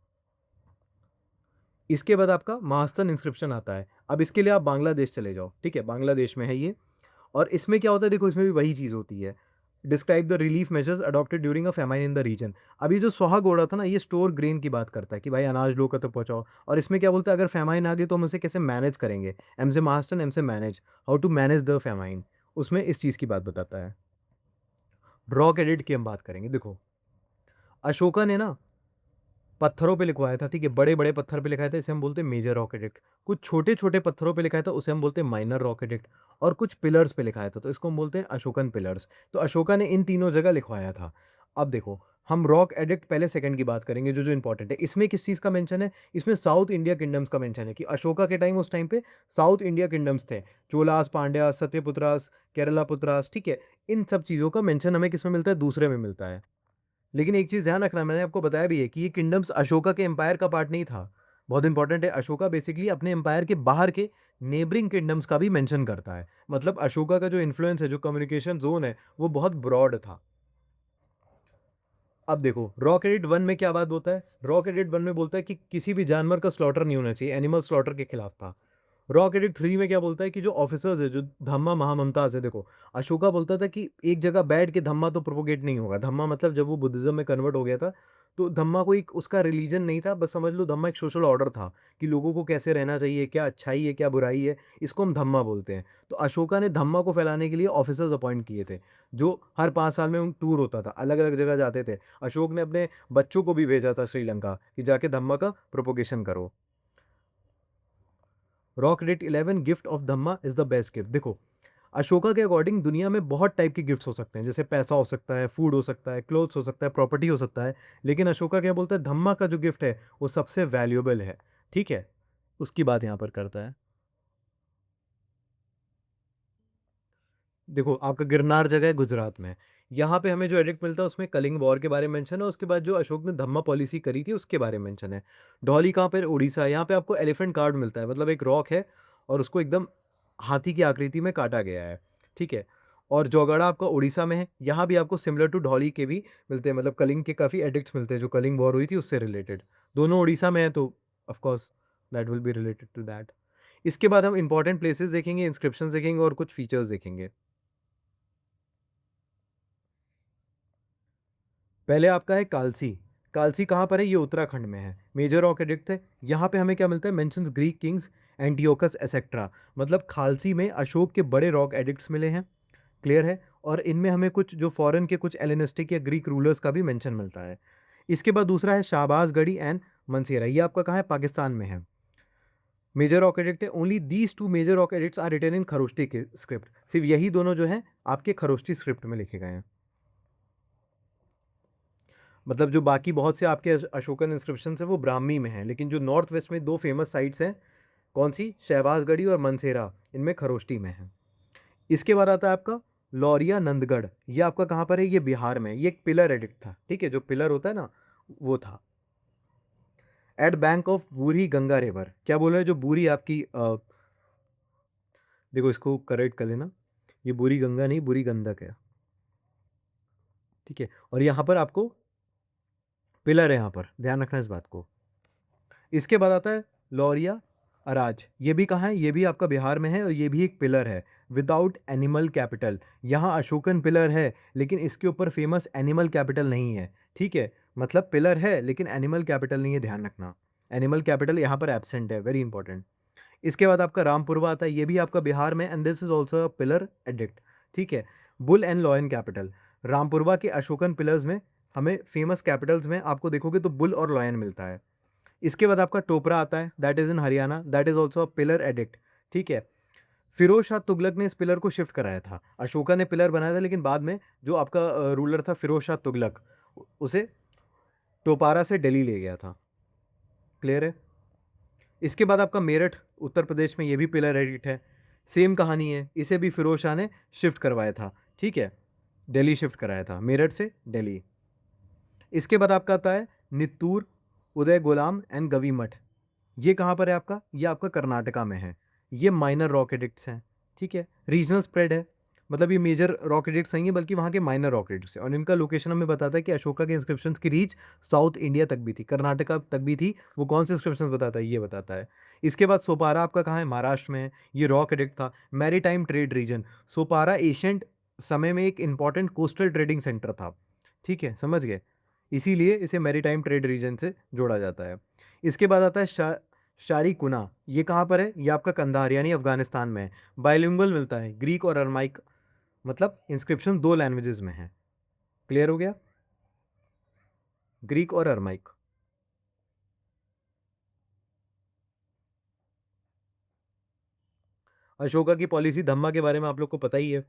इसके बाद आपका महास्तन इंस्क्रिप्शन आता है। अब इसके लिए आप बांग्लादेश चले जाओ, ठीक है? बांग्लादेश में है ये। और इसमें क्या होता है? देखो, इसमें भी वही चीज़ होती है। Describe the relief measures adopted during a famine in the region. अब ये जो सोहागोड़ा था ना, ये स्टोर ग्रेन की बात करता है कि भाई अनाज लोगों तक पहुँचाओ। और इसमें क्या बोलता है? अगर फेमाइन आ गई तो हम उसे कैसे मैनेज करेंगे? एम से महास्तन, एम से manage, how to manage the famine. उसमें इस चीज़ की बात बताता है। रॉक एडिक्ट की हम बात करेंगे। देखो, अशोका ने ना पत्थरों पे लिखवाया था, ठीक है? बड़े-बड़े पत्थर पे लिखाया था, इसे हम बोलते हैं मेजर रॉक एडिक्ट। कुछ छोटे-छोटे पत्थरों पे लिखाया था, उसे हम बोलते हैं माइनर रॉक एडिक्ट। और कुछ पिलर्स पे लिखाया था, तो इसको हम बोलते हैं अशोकन पिलर्स। तो अशोका ने इन तीनों जगह लिखवाया था। अब देखो, हम रॉक एडिक्ट पहले सेकंड की बात करेंगे, जो-जो इम्पोर्टेंट है। इसमें किस चीज़ का मेंशन है? इसमें साउथ इंडिया किंगडम्स का मेंशन है कि अशोका के टाइम, उस टाइम पे साउथ इंडिया किंगडम्स थे। चोलास, पांड्यास, सत्यपुत्रास, केरलापुत्रास, ठीक है? इन सब चीज़ों का मेंशन हमें किसमें मिलता है? दूसरे में मिलता है। लेकिन एक चीज़ ध्यान रखना, मैंने आपको बताया भी है कि ये किंगडम्स अशोका के एम्पायर का पार्ट नहीं था। बहुत इंपॉर्टेंट है, अशोका बेसिकली अपने एम्पायर के बाहर के नेबरिंग किंगडम्स का भी मेंशन करता है। मतलब अशोका का जो इन्फ्लुएंस है, जो कम्युनिकेशन ज़ोन है, वो बहुत ब्रॉड था। अब देखो, रॉक एडिक्ट 1 में क्या बात बोलता है? रॉक एडिक्ट 1 में बोलता है कि किसी भी जानवर का स्लॉटर नहीं होना चाहिए, एनिमल स्लॉटर के खिलाफ था। रॉक एडिक्ट 3 में क्या बोलता है कि जो ऑफिसर्स है, जो धम्मा महाममताज है, देखो, अशोका बोलता था कि एक जगह बैठ के धम्मा तो प्रोपोगेट नहीं होगा। धम्मा मतलब जब वो बुद्धिज्म में कन्वर्ट हो गया था, तो धम्मा कोई उसका रिलीजन नहीं था, बस समझ लो धम्मा एक सोशल ऑर्डर था कि लोगों को कैसे रहना चाहिए, क्या अच्छाई है, क्या बुराई है, इसको हम धम्मा बोलते हैं। तो अशोका ने धम्मा को फैलाने के लिए ऑफिसर्स अपॉइंट किए थे, जो हर 5 साल में उन टूर होता था, अलग-अलग जगह जाते थे। अशोक ने अपने बच्चों को भी भेजा था श्रीलंका कि जाके धम्मा का प्रोपोगेशन करो। Rock edict 11 gift of Dhamma is the best gift. देखो, अशोका के अकॉर्डिंग दुनिया में बहुत टाइप के गिफ्ट्स हो सकते हैं, जैसे पैसा हो सकता है, फूड हो सकता है, क्लोथ्स हो सकता है, प्रॉपर्टी हो सकता है। लेकिन अशोका क्या बोलता है? धम्मा का जो गिफ्ट है, वो सबसे वैल्यूएबल है, ठीक है? उसकी बात यहाँ पर करता है। देखो, आपका गिरनार जगह है गुजरात में। यहाँ पे हमें जो एडिक्ट मिलता है, उसमें कलिंग वॉर के बारे में मेंशन है, उसके बाद जो अशोक ने धम्मा पॉलिसी करी थी, उसके बारे में मेंशन है। धौली कहाँ पे है? उड़ीसा। यहाँ पे आपको एलिफेंट कार्ड मिलता है, मतलब एक रॉक है और उसको एकदम हाथी की आकृति में काटा गया है, ठीक है? और जोगड़ा आपका उड़ीसा में है। यहाँ भी आपको सिमिलर टू धौली के भी मिलते हैं, मतलब कलिंग के काफ़ी एडिक्ट्स मिलते हैं, जो कलिंग वॉर हुई थी उससे रिलेटेड। दोनों उड़ीसा में है, तो of course that will be related to that. इसके बाद हम इंपॉर्टेंट प्लेसेस देखेंगे, इंस्क्रिप्शंस देखेंगे और कुछ फीचर्स देखेंगे। पहले आपका है कालसी। कालसी कहाँ पर है? ये उत्तराखंड में है। मेजर रॉक एडिक्ट है। यहाँ पे हमें क्या मिलता है? Mentions Greek Kings, Antiochus etcetera. मतलब खालसी में अशोक के बड़े रॉक एडिक्ट्स मिले हैं, क्लियर है? और इनमें हमें कुछ जो फॉरेन के कुछ एलेनिस्टिक या ग्रीक रूलर्स का भी मेंशन मिलता है। इसके बाद दूसरा है शाहबाजगढ़ी एंड मनसेरा। ये आपका कहाँ है? पाकिस्तान में है। मेजर रॉक एडिक्ट है। Only these two major rock edicts are written in Kharosthi के स्क्रिप्ट। सिर्फ यही दोनों जो हैं आपके खरोष्टी स्क्रिप्ट में लिखे गए हैं। मतलब जो बाकी बहुत से आपके अशोकन इंस्क्रिप्शन है वो ब्राह्मी में हैं, लेकिन जो नॉर्थ वेस्ट में दो फेमस साइट्स हैं, कौन सी? शहबाजगढ़ी और मनसेरा, इनमें खरोष्टी में है। इसके बाद आता है आपका लौरिया नंदगढ़, ये आपका कहाँ पर है, ये बिहार में, ये एक पिलर एडिक्ट था, ठीक है, जो पिलर होता है ना वो था। At bank of Burhi Ganga river, क्या बोल रहे हैं, जो बूढ़ी आपकी देखो इसको करेक्ट कर लेना, ये बुरी गंगा नहीं, बुरी गंडक है, ठीक है। और यहाँ पर आपको पिलर है, यहाँ पर ध्यान रखना इस बात को। इसके बाद आता है लौरिया अराज, ये भी कहाँ है, ये भी आपका बिहार में है और ये भी एक पिलर है विदाउट एनिमल कैपिटल। यहाँ अशोकन पिलर है लेकिन इसके ऊपर फेमस एनिमल कैपिटल नहीं है, ठीक है, मतलब पिलर है लेकिन एनिमल कैपिटल नहीं है, ध्यान रखना, एनिमल कैपिटल यहाँ पर एब्सेंट है, वेरी इंपॉर्टेंट। इसके बाद आपका रामपुरवा आता है, ये भी आपका बिहार में, and this is also pillar addict, ठीक है। Bull and lion capital, Rampurwa के अशोकन पिलर्स में हमें फेमस कैपिटल्स में आपको देखोगे तो बुल और लॉयन मिलता है। इसके बाद आपका टोपरा आता है, that is in Haryana, that is also a pillar addict, ठीक है। फिरोज शाह तुगलक ने इस पिलर को शिफ्ट कराया था, अशोका ने पिलर बनाया था लेकिन बाद में जो आपका रूलर था फिरोज शाह तुगलक, उसे टोपारा से दिल्ली ले गया था, क्लियर है। इसके बाद आपका मेरठ उत्तर प्रदेश में, ये भी पिलर एडिक्ट है, सेम कहानी है, इसे भी फिरोज शाह ने शिफ्ट करवाया था, ठीक है, दिल्ली शिफ्ट कराया था, मेरठ से दिल्ली। इसके बाद आपका आता है नित्तूर, उदय गुलाम एंड गवी मठ, ये कहाँ पर है आपका, ये आपका कर्नाटका में है, ये माइनर रॉक एडिक्ट्स हैं, ठीक है, रीजनल स्प्रेड है, मतलब ये मेजर रॉक एडिक्ट्स नहीं है बल्कि वहाँ के माइनर रॉक एडिक्ट्स हैं, और इनका लोकेशन हमें बताता है कि अशोका के इंस्क्रिप्शंस की रीच साउथ इंडिया तक भी थी, कर्नाटका तक भी थी, वो कौन से इंस्क्रिप्शंस बताता है, ये बताता है। इसके बाद सोपारा आपका कहाँ है, महाराष्ट्र में है, ये रॉक एडिक्ट था, maritime trade region, Sopara ancient समय में एक इंपॉर्टेंट कोस्टल ट्रेडिंग सेंटर था, ठीक है, समझ गए, इसीलिए इसे मैरीटाइम ट्रेड रीजन से जोड़ा जाता है। इसके बाद आता है शारी कुना, ये कहाँ पर है, ये आपका कंधार यानी अफगानिस्तान में है, बाइलिंगुअल मिलता है, ग्रीक और अरमाइक, मतलब इंस्क्रिप्शन दो लैंग्वेजेस में है, क्लियर हो गया, ग्रीक और अरमाइक। अशोका की पॉलिसी धम्मा के बारे में आप लोग को पता ही है,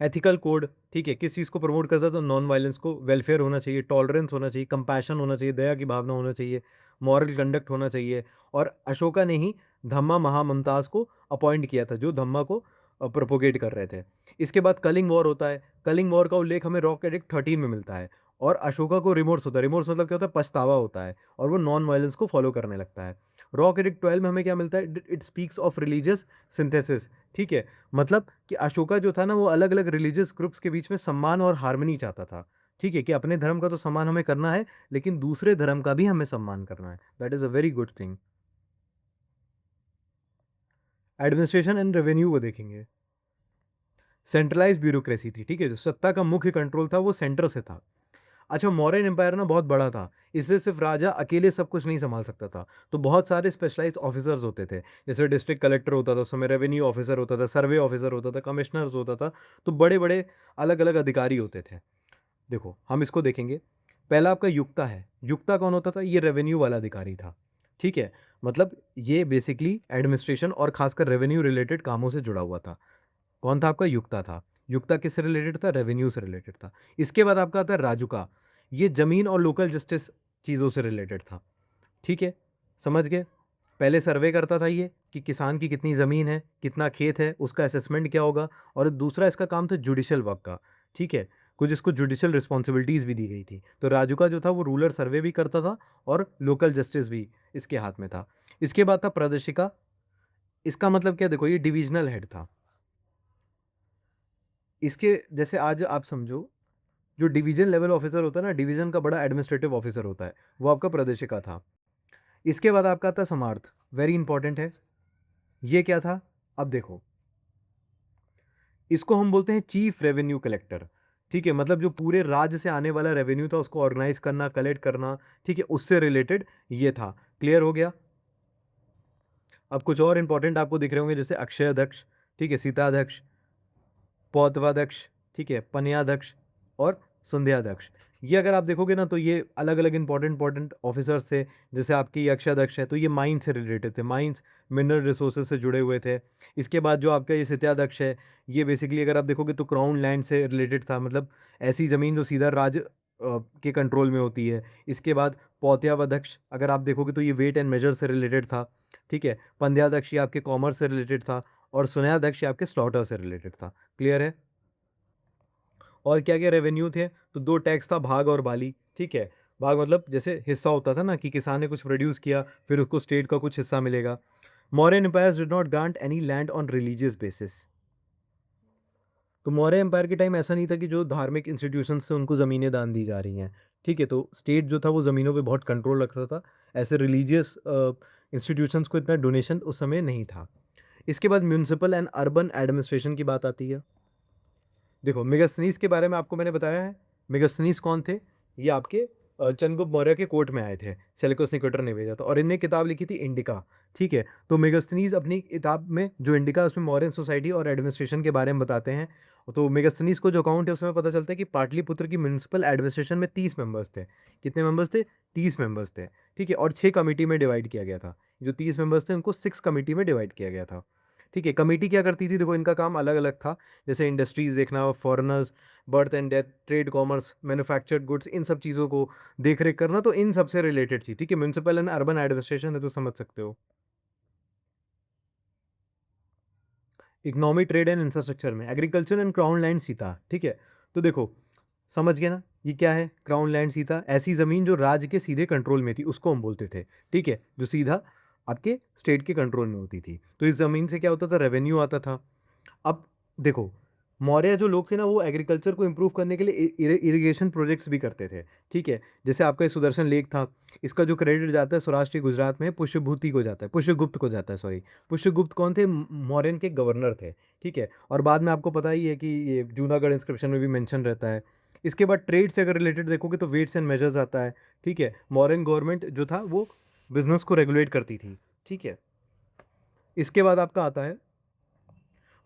एथिकल कोड, ठीक है, किस चीज़ को प्रमोट करता है, तो नॉन वायलेंस को, वेलफेयर होना चाहिए, टॉलरेंस होना चाहिए, कंपैशन होना चाहिए, दया की भावना होना चाहिए, मॉरल कंडक्ट होना चाहिए, और अशोका ने ही धम्मा महाममताज को अपॉइंट किया था जो धम्मा को प्रोपोगेट कर रहे थे। इसके बाद कलिंग वॉर होता है, कलिंग वॉर का उल्लेख हमें रॉक एडिक्ट 13 में मिलता है, और अशोका को रिमोर्स होता है, रिमोर्स मतलब क्या होता है, पछतावा होता है, और वो नॉन वायलेंस को फॉलो करने लगता है। रॉक एडिक्ट 12 में हमें क्या मिलता है, it speaks of religious synthesis, ठीक है, मतलब कि अशोका जो था ना वो अलग अलग रिलीजियस ग्रुप्स के बीच में सम्मान और हार्मनी चाहता था, ठीक है, कि अपने धर्म का तो सम्मान हमें करना है लेकिन दूसरे धर्म का भी हमें सम्मान करना है, that is a very good thing. Administration and revenue को देखेंगे, सेंट्रलाइज ब्यूरोक्रेसी थी, ठीक है, जो सत्ता का मुख्य कंट्रोल था वो सेंटर से था। अच्छा, मौर्यन एम्पायर ना बहुत बड़ा था, इसलिए सिर्फ राजा अकेले सब कुछ नहीं संभाल सकता था, तो बहुत सारे स्पेशलाइज्ड ऑफिसर्स होते थे, जैसे डिस्ट्रिक्ट कलेक्टर होता था, उस समय रेवेन्यू ऑफिसर होता था, सर्वे ऑफिसर होता था, कमिश्नर्स होता था, तो बड़े बड़े अलग अलग अधिकारी होते थे। देखो हम इसको देखेंगे, पहला आपका युक्ता है, युक्ता कौन होता था, ये रेवेन्यू वाला अधिकारी था, ठीक है, मतलब ये बेसिकली एडमिनिस्ट्रेशन और खासकर रेवेन्यू रिलेटेड कामों से जुड़ा हुआ था। कौन था आपका, युक्ता था, युक्ता किससे रिलेटेड था, रेवेन्यू से रिलेटेड था। इसके बाद आपका आता है राजुका, ये जमीन और लोकल जस्टिस चीज़ों से रिलेटेड था, ठीक है, समझ गए, पहले सर्वे करता था ये कि किसान की कितनी ज़मीन है, कितना खेत है, उसका असेसमेंट क्या होगा, और दूसरा इसका काम था जुडिशियल वर्क का, ठीक है, कुछ इसको जुडिशियल रिस्पॉन्सिबिलिटीज़ भी दी गई थी, तो राजू का जो था वो रूलर सर्वे भी करता था और लोकल जस्टिस भी इसके हाथ में था। इसके बाद था प्रदर्शिका, इसका मतलब क्या, देखो ये डिविजनल हेड था, इसके जैसे आज आप समझो जो डिवीजन लेवल ऑफिसर होता है ना, डिवीजन का बड़ा एडमिनिस्ट्रेटिव ऑफिसर होता है, वो आपका प्रदेशिका था। इसके बाद आपका आता है समार्थ, वेरी इंपॉर्टेंट है, ये क्या था, अब देखो इसको हम बोलते हैं चीफ रेवेन्यू कलेक्टर, ठीक है, मतलब जो पूरे राज्य से आने वाला रेवेन्यू था उसको ऑर्गेनाइज करना, कलेक्ट करना, ठीक है, उससे रिलेटेड ये था, क्लियर हो गया। अब कुछ और इंपॉर्टेंट आपको दिख रहे होंगे, जैसे अक्षय अध्यक्ष, ठीक है, सीताध्यक्ष, पौतवाध्यक्ष, ठीक है, पन्याध्यक्ष और सुंध्याध्यक्ष, ये अगर आप देखोगे ना तो ये अलग अलग इंपॉर्टेंट ऑफिसर्स थे। जैसे आपकी अक्षाध्यक्ष है तो ये माइंस से रिलेटेड थे, माइंस मिनरल रिसोर्सेज से जुड़े हुए थे। इसके बाद जो आपका ये सित्याध्यक्ष है, ये बेसिकली अगर आप देखोगे तो क्राउन लैंड से रिलेटेड था, मतलब ऐसी ज़मीन जो सीधा राज के कंट्रोल में होती है। इसके बाद पौत्यावध्यक्ष अगर आप देखोगे तो ये वेट एंड मेजर से रिलेटेड था, ठीक है। पंद्याध्यक्ष ये आपके कॉमर्स से रिलेटेड था, और सुनयादक्ष आपके स्लॉटर से रिलेटेड था। क्लियर है? और क्या क्या रेवेन्यू थे, तो दो टैक्स था, भाग और बाली। ठीक है, भाग मतलब जैसे हिस्सा होता था ना कि किसान ने कुछ प्रोड्यूस किया फिर उसको स्टेट का कुछ हिस्सा मिलेगा। Mauryan empire did not grant any land on religious basis. तो मौर्य एम्पायर के टाइम ऐसा नहीं था कि जो धार्मिक इंस्टीट्यूशन से उनको ज़मीनें दान दी जा रही हैं। ठीक है, तो स्टेट जो था वो ज़मीनों पे बहुत कंट्रोल रखता था। ऐसे रिलीजियस इंस्टीट्यूशंस को इतना डोनेशन उस समय नहीं था। इसके बाद म्यूनिसिपल एंड अर्बन एडमिनिस्ट्रेशन की बात आती है। देखो, मेगास्थनीज के बारे में आपको मैंने बताया है। मेगास्थनीज कौन थे? ये आपके चंद्रगुप्त मौर्य के कोर्ट में आए थे, सेल्यूकस निकेटर ने भेजा था, और इनने किताब लिखी थी इंडिका। ठीक है, तो मेगास्थनीज अपनी किताब में जो इंडिका, उसमें मौर्यन सोसाइटी और एडमिनिस्ट्रेशन के बारे में बताते हैं। तो मेगास्थनीज को जो अकाउंट है उसमें पता चलता है कि पाटलिपुत्र की म्यूनिसिपल एडमिनिस्ट्रेशन में 30 मेंबर्स थे। कितने मेंबर्स थे? 30 मेंबर्स थे। ठीक है, और 6 कमेटी में डिवाइड किया गया था। जो 30 मेंबर्स थे उनको 6 कमेटी में डिवाइड किया गया था। ठीक है, कमेटी क्या करती थी? देखो, इनका काम अलग अलग था। जैसे इंडस्ट्रीज देखना, foreigners, birth and death, trade, commerce, manufactured goods, इन सब चीज़ों को देख रेख करना, तो इन सब से रिलेटेड थी। ठीक है, म्यूनिसिपल एंड अर्बन एडमिनिस्ट्रेशन है तो समझ सकते हो। इकोनॉमी, ट्रेड एंड इंफ्रास्ट्रक्चर में agriculture and crown land Sita. ठीक है, तो देखो, समझ गए ना, ये क्या है? क्राउन लैंड सीता, ऐसी ज़मीन जो राज्य के सीधे कंट्रोल में थी उसको हम बोलते थे। ठीक है, जो सीधा आपके स्टेट के कंट्रोल में होती थी। तो इस ज़मीन से क्या होता था? रेवेन्यू आता था। अब देखो, मौर्य जो लोग थे ना, वो एग्रीकल्चर को इम्प्रूव करने के लिए इरिगेशन प्रोजेक्ट्स भी करते थे। ठीक है, जैसे आपका ये सुदर्शन लेक था, इसका जो क्रेडिट जाता है सौराष्ट्र गुजरात में पुष्यभूति को जाता है, पुष्यगुप्त को जाता है, सॉरी। पुष्यगुप्त कौन थे? मौर्यन के गवर्नर थे। ठीक है, और बाद में आपको पता ही है कि ये जूनागढ़ इंस्क्रिप्शन में भी मेंशन रहता है। इसके बाद ट्रेड से अगर रिलेटेड देखोगे तो वेट्स एंड मेजर्स आता है। ठीक है, मौर्यन गवर्नमेंट जो था वो बिजनेस को रेगुलेट करती थी। ठीक है, इसके बाद आपका आता है,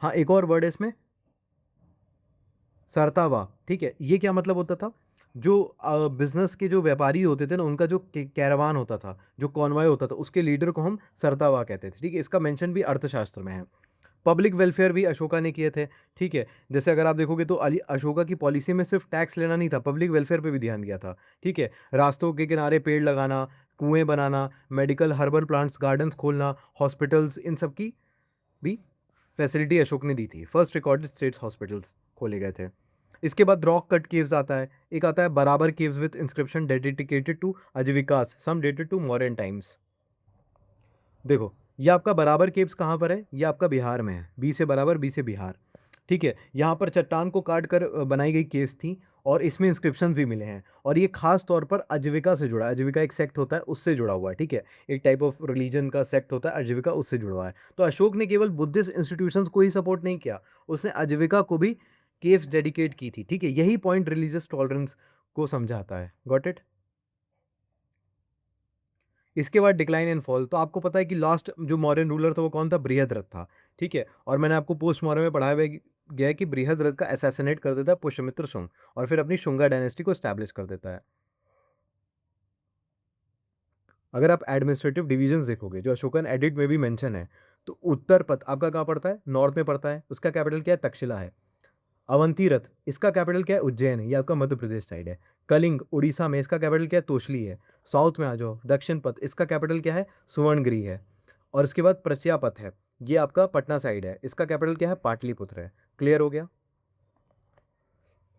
हाँ, एक और वर्ड है इसमें, सरतावा। ठीक है, ये क्या मतलब होता था? जो बिजनेस के जो व्यापारी होते थे ना, उनका जो कैरावान होता था, जो कॉन्वॉय होता था, उसके लीडर को हम सरतावा कहते थे। ठीक है, इसका मेंशन भी अर्थशास्त्र में है। पब्लिक वेलफेयर भी अशोका ने किए थे। ठीक है, जैसे अगर आप देखोगे तो अली अशोका की पॉलिसी में सिर्फ टैक्स लेना नहीं था, पब्लिक वेलफेयर पे भी ध्यान दिया था। ठीक है, रास्तों के किनारे पेड़ लगाना, कुएं बनाना, मेडिकल हर्बल प्लांट्स, गार्डन्स खोलना, हॉस्पिटल्स, इन सब की भी फैसिलिटी अशोक ने दी थी। फर्स्ट रिकॉर्डेड स्टेट्स हॉस्पिटल्स खोले गए थे। इसके बाद रॉक कट केव्स आता है। एक आता है बराबर caves with inscription dedicated to Ajivikas, some dated to modern times. देखो, ये आपका बराबर केव्स कहाँ पर है? ये आपका बिहार में है, बी से बराबर, बी से बिहार। ठीक है, यहाँ पर चट्टान को काट कर बनाई गई केव्स थी, और इसमें इंस्क्रिप्शन भी मिले हैं, और ये खास तौर पर आजीविका से जुड़ा है। आजीविका एक सेक्ट होता है, उससे जुड़ा हुआ है। ठीक है, एक टाइप ऑफ रिलीजन का सेक्ट होता है, आजीविका उससे जुड़ा हुआ है। तो अशोक ने केवल बुद्धिस्ट इंस्टीट्यूशंस को ही सपोर्ट नहीं किया, उसने आजीविका को भी केव्स डेडिकेट की थी। ठीक है, यही पॉइंट रिलीजियस टॉलरेंस को समझाता है। Got it? इसके बाद डिक्लाइन एंड फॉल। तो आपको पता है कि लास्ट जो मौर्यन रूलर था वो कौन था? बृहद्रथ था। ठीक है, और मैंने आपको पोस्ट मॉर्टम में पढ़ाया हुआ गया है कि बृहद्रथ का असैसिनेट कर देता है पुष्यमित्र शुंग, और फिर अपनी शुंगा डायनेस्टी को स्टैब्लिश कर देता है। अगर आप एडमिनिस्ट्रेटिव डिवीजंस देखोगे जो अशोकन एडिक्ट में भी मेंशन है, तो उत्तर पथ आपका कहाँ पड़ता है? नॉर्थ में पड़ता है, उसका कैपिटल क्या है? तक्षशिला है। अवंती रथ, इसका कैपिटल क्या है? उज्जैन है, ये आपका मध्य प्रदेश साइड है। कलिंग उड़ीसा में, इसका कैपिटल क्या है? तोशली है। साउथ में आ जाओ, दक्षिण पथ, इसका कैपिटल क्या है? सुवर्णगिरी है। और इसके बाद प्रत्यापथ है, ये आपका पटना साइड है, इसका कैपिटल क्या है? पाटलिपुत्र है। क्लियर हो गया?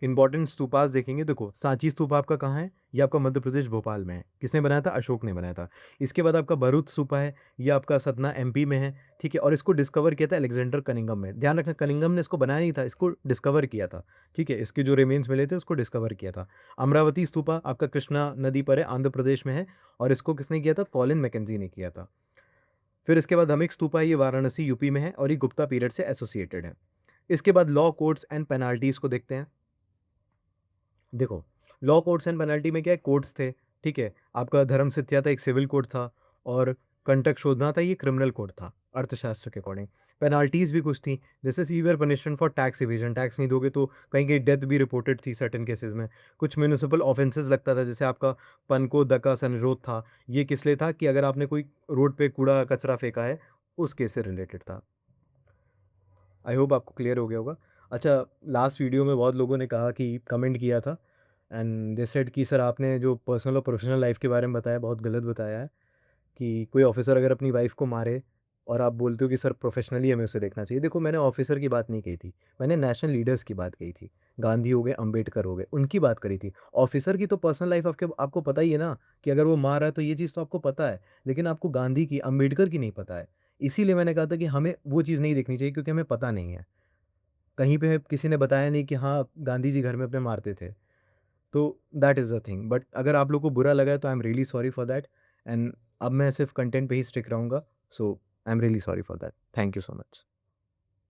इंपॉर्टेंट स्तूपास देखेंगे, देखो सांची स्तूप आपका कहाँ है? ये आपका मध्य प्रदेश भोपाल में है। किसने बनाया था? अशोक ने बनाया था। इसके बाद आपका भरूच स्तूपा है, ये आपका सतना एमपी में है। ठीक है, और इसको डिस्कवर किया था अलेक्जेंडर कनिंगम में। ध्यान रखना, कनिंगम ने इसको बनाया नहीं था, इसको डिस्कवर किया था। ठीक है, इसके जो रिमेन्स मिले थे उसको डिस्कवर किया था। अमरावती स्तूपा आपका कृष्णा नदी पर है, आंध्र प्रदेश में है, और इसको किसने किया था? कॉलिन मैकेंजी ने किया था। फिर इसके बाद हमिक स्तूपा है, ये वाराणसी यूपी में है, और ये गुप्ता पीरियड से एसोसिएटेड है। इसके बाद लॉ कोड्स एंड पेनाल्टीज को देखते हैं। देखो, लॉ कोड्स एंड पेनल्टी में क्या है? कोड्स थे। ठीक है, आपका धर्म सत्या था, एक सिविल कोड था, और कंटक शोधना था, ये क्रिमिनल कोड था अर्थशास्त्र के अकॉर्डिंग। पेनाल्टीज भी कुछ थी, जैसे severe punishment for tax evasion, tax नहीं दोगे तो कहीं कहीं डेथ भी रिपोर्टेड थी सर्टेन केसेस में। कुछ म्यूनिसिपल ऑफेंसेस लगता था, जैसे आपका पनको दका सनिरोध था, ये किस लिए था? कि अगर आपने कोई रोड पे कूड़ा कचरा फेंका है, उस केस से रिलेटेड था। आई होप आपको क्लियर हो गया होगा। अच्छा, लास्ट वीडियो में बहुत लोगों ने कहा कि कमेंट किया था, एंड दे सेड कि सर आपने जो पर्सनल और प्रोफेशनल लाइफ के बारे में बताया बहुत गलत बताया है, कि कोई ऑफिसर अगर अपनी वाइफ को मारे और आप बोलते हो कि सर प्रोफ़ेशनली हमें उसे देखना चाहिए। देखो मैंने ऑफ़िसर की बात नहीं कही थी, मैंने नेशनल लीडर्स की बात कही थी। गांधी हो गए, अंबेडकर हो गए, उनकी बात करी थी। ऑफ़िसर की तो पर्सनल लाइफ़ आपको पता ही है ना, कि अगर वो मार रहा है तो ये चीज़ तो आपको पता है, लेकिन आपको गांधी की, अंबेडकर की नहीं पता है। इसीलिए मैंने कहा था कि हमें वो चीज़ नहीं देखनी चाहिए क्योंकि हमें पता नहीं है। कहीं पे किसी ने बताया नहीं कि हाँ, गांधी जी घर में अपने मारते थे। तो that is the thing. But अगर आप लोग को बुरा लगा है तो I am really sorry for that and अब मैं सिर्फ़ कंटेंट पे ही स्टिक रहूँगा। So I am really sorry for that. Thank you so much.